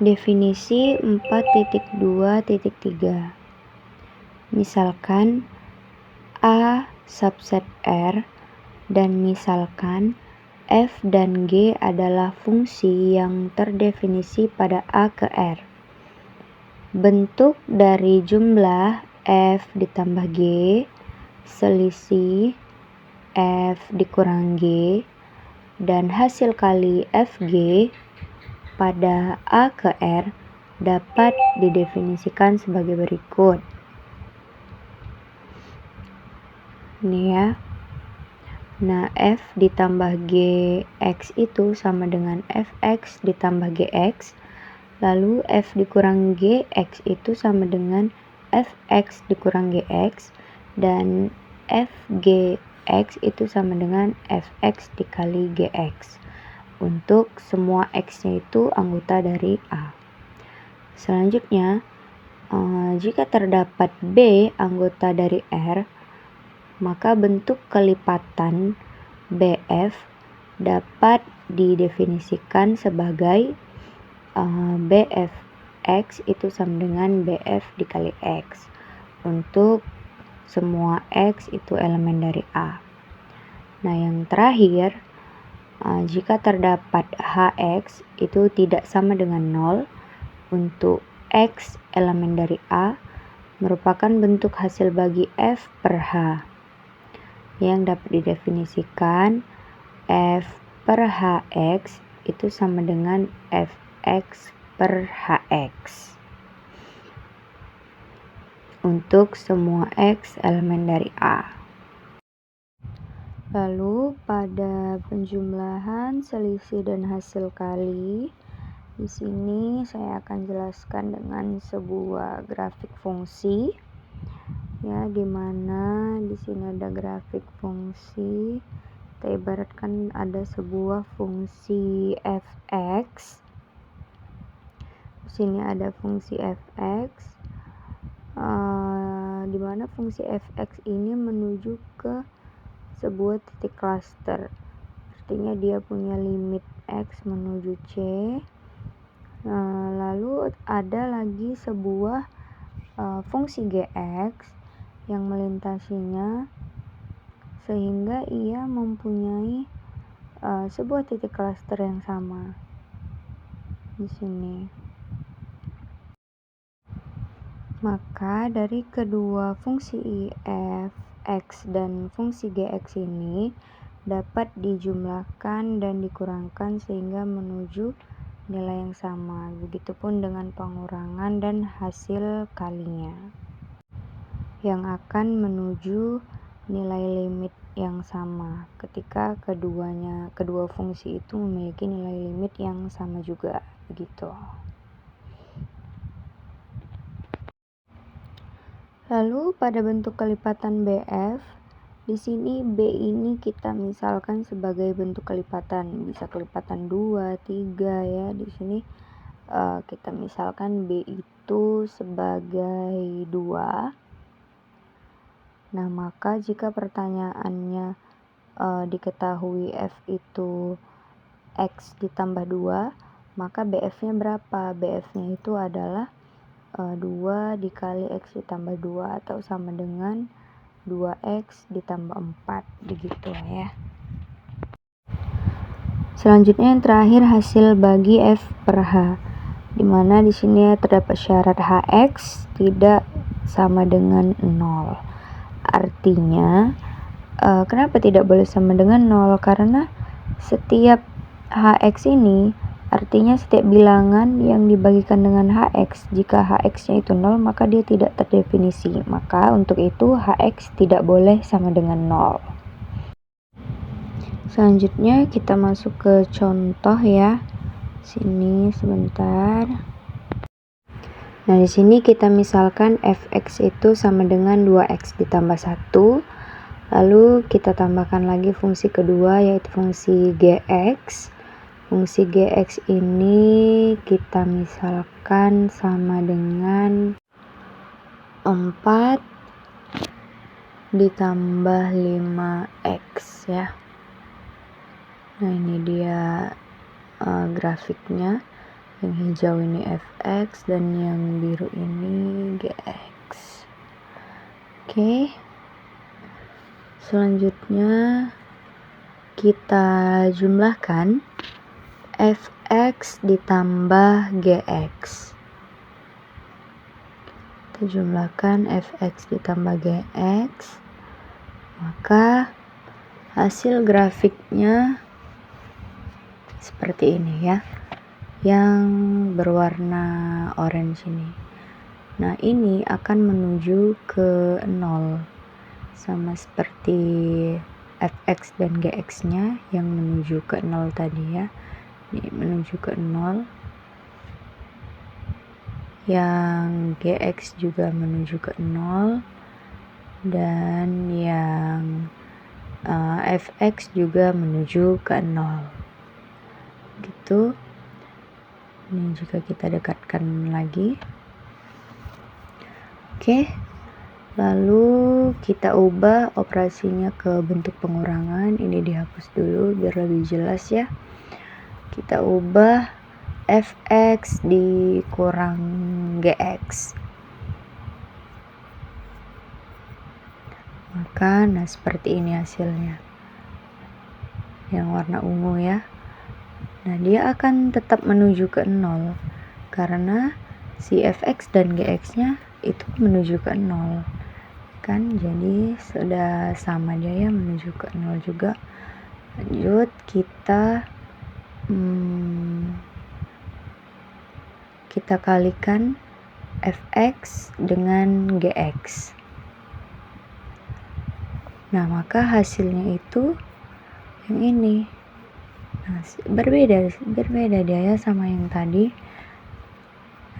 Definisi 4.2.3. Misalkan A subset R dan misalkan F dan G adalah fungsi yang terdefinisi pada A ke R. Bentuk dari jumlah F ditambah G selisih F dikurang G dan hasil kali FG pada A ke R dapat didefinisikan sebagai berikut. Ini ya. Nah, F ditambah GX itu sama dengan Fx ditambah Gx. Lalu F dikurang Gx itu sama dengan Fx dikurang Gx. Dan Fgx itu sama dengan Fx dikali Gx. Untuk semua X-nya itu anggota dari A. Selanjutnya, jika terdapat B anggota dari R, maka bentuk kelipatan BF dapat didefinisikan sebagai BFX itu sama dengan BF dikali X. Untuk semua X itu elemen dari A. Nah, yang terakhir, jika terdapat HX itu tidak sama dengan 0, untuk X elemen dari A merupakan bentuk hasil bagi F per H yang dapat didefinisikan F per HX itu sama dengan Fx per HX untuk semua X elemen dari A. Lalu pada penjumlahan selisih dan hasil kali, di sini saya akan jelaskan dengan sebuah grafik fungsi, ya, dimana di sini ada grafik fungsi. Kita ibaratkan ada sebuah fungsi fx. Di sini ada fungsi fx, dimana fungsi fx ini menuju ke sebuah titik cluster. Artinya dia punya limit x menuju c. Lalu ada lagi sebuah fungsi gx yang melintasinya sehingga ia mempunyai sebuah titik cluster yang sama di sini. Maka dari kedua fungsi fx dan fungsi gx ini dapat dijumlahkan dan dikurangkan sehingga menuju nilai yang sama. Begitupun dengan pengurangan dan hasil kalinya yang akan menuju nilai limit yang sama ketika kedua fungsi itu memiliki nilai limit yang sama juga, begitu. Lalu pada bentuk kelipatan BF, di sini B ini kita misalkan sebagai bentuk kelipatan, bisa kelipatan 2, 3 ya. Di sini kita misalkan B itu sebagai 2. Nah, maka jika pertanyaannya diketahui F itu X ditambah 2, maka BF-nya berapa? BF-nya itu adalah 2 dikali X ditambah 2 atau sama dengan 2X ditambah 4, begitu ya. Selanjutnya yang terakhir hasil bagi F per H, dimana di sini terdapat syarat HX tidak sama dengan 0. Artinya kenapa tidak boleh sama dengan 0? Karena setiap HX ini artinya setiap bilangan yang dibagikan dengan HX, jika HX-nya itu 0 maka dia tidak terdefinisi. Maka untuk itu HX tidak boleh sama dengan 0. Selanjutnya kita masuk ke contoh ya. Sini sebentar. Nah, di sini kita misalkan Fx itu sama dengan 2x ditambah 1. Lalu kita tambahkan lagi fungsi kedua yaitu fungsi gx. Fungsi gx ini kita misalkan sama dengan 4 ditambah 5x ya. Nah, ini dia grafiknya. Yang hijau ini fx dan yang biru ini gx. Oke. Selanjutnya kita jumlahkan fx ditambah gx. Kita jumlahkan fx ditambah gx, maka hasil grafiknya seperti ini ya, yang berwarna orange ini. Nah, ini akan menuju ke 0, sama seperti fx dan gx nya yang menuju ke 0 tadi ya. Ini menuju ke 0, yang gx juga menuju ke 0, dan yang fx juga menuju ke 0 gitu. Ini juga kita dekatkan lagi. Oke, lalu kita ubah operasinya ke bentuk pengurangan. Ini dihapus dulu biar lebih jelas ya. Kita ubah fx dikurang gx, maka nah seperti ini hasilnya yang warna ungu ya. Nah, dia akan tetap menuju ke 0 karena si fx dan gx nya itu menuju ke 0 kan, jadi sudah sama dia ya, menuju ke 0 juga. Lanjut kita kita kalikan fx dengan gx. Nah, maka hasilnya itu yang ini. Nah, berbeda dia ya sama yang tadi.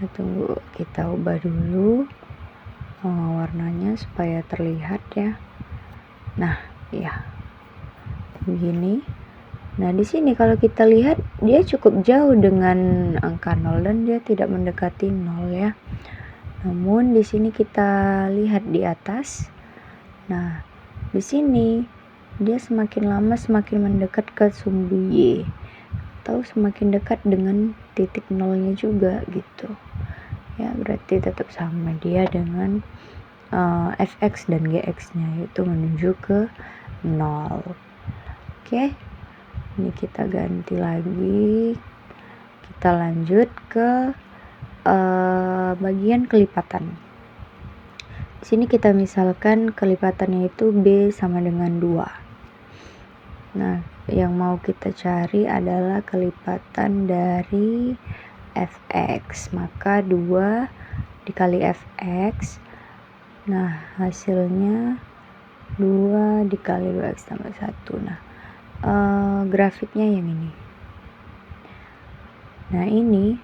Nah, tunggu, kita ubah dulu warnanya supaya terlihat ya. Nah, ya begini. Nah, di sini kalau kita lihat dia cukup jauh dengan angka 0 dan dia tidak mendekati 0 ya. Namun di sini kita lihat di atas. Nah, di sini dia semakin lama semakin mendekat ke sumbu Y, atau semakin dekat dengan titik 0-nya juga gitu. Ya, berarti tetap sama dia dengan fx dan gx-nya, yaitu menuju ke 0. Oke. Ini kita ganti lagi. Kita lanjut ke bagian kelipatan. Di sini kita misalkan kelipatannya itu B sama dengan 2. Nah, yang mau kita cari adalah kelipatan dari fx, maka 2 dikali fx. Nah, hasilnya 2 dikali 2x tambah 1. Nah, grafiknya yang ini. Nah, ini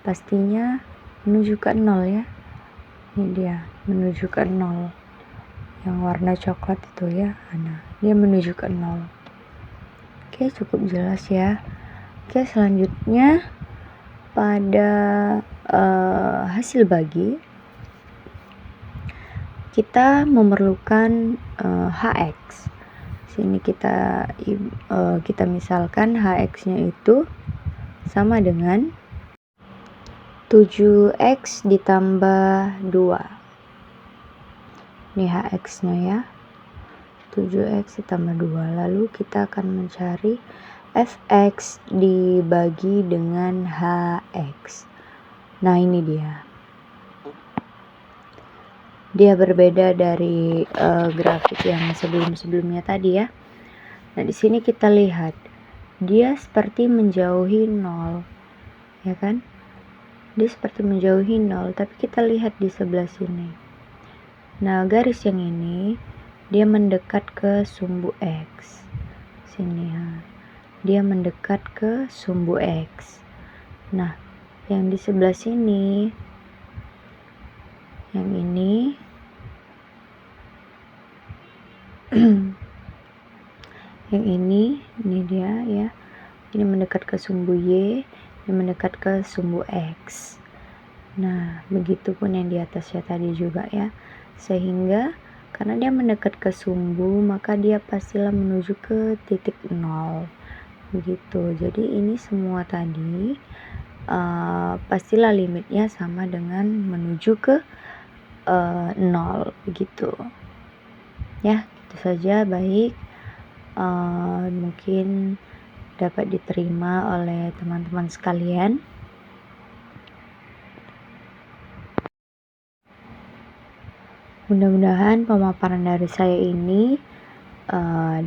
pastinya menuju ke 0 ya. Ini dia menuju ke 0. Yang warna coklat itu ya. Nah, dia menuju ke 0. Oke, cukup jelas ya. Oke, selanjutnya pada hasil bagi kita memerlukan hx. Sini kita misalkan hx-nya itu sama dengan 7x ditambah 2. Ini hx-nya ya. 7x ditambah 2. Lalu kita akan mencari fx dibagi dengan hx. Nah, ini dia. Dia berbeda dari grafik yang sebelum-sebelumnya tadi ya. Nah, di sini kita lihat dia seperti menjauhi 0, ya kan? Dia seperti menjauhi 0, tapi kita lihat di sebelah sini. Nah, garis yang ini dia mendekat ke sumbu x. Sini ya. Dia mendekat ke sumbu x. Nah, yang di sebelah sini, yang ini yang ini dia ya. Ini mendekat ke sumbu y, ini mendekat ke sumbu x. Nah, begitupun yang di atasnya tadi juga ya. Sehingga karena dia mendekat ke sumbu, maka dia pastilah menuju ke titik 0. Begitu. Jadi ini semua tadi pastilah limitnya sama dengan menuju ke 0 begitu. Ya, itu saja. Baik, mungkin dapat diterima oleh teman-teman sekalian. Mudah-mudahan pemaparan dari saya ini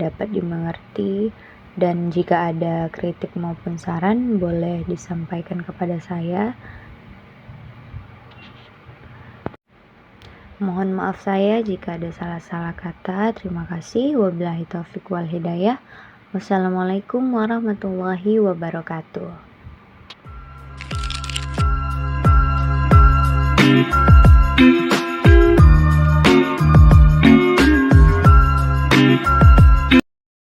dapat dimengerti, dan jika ada kritik maupun saran boleh disampaikan kepada saya. Mohon maaf saya jika ada salah-salah kata. Terima kasih. Wabillahi taufiq wal hidayah. Wassalamualaikum warahmatullahi wabarakatuh.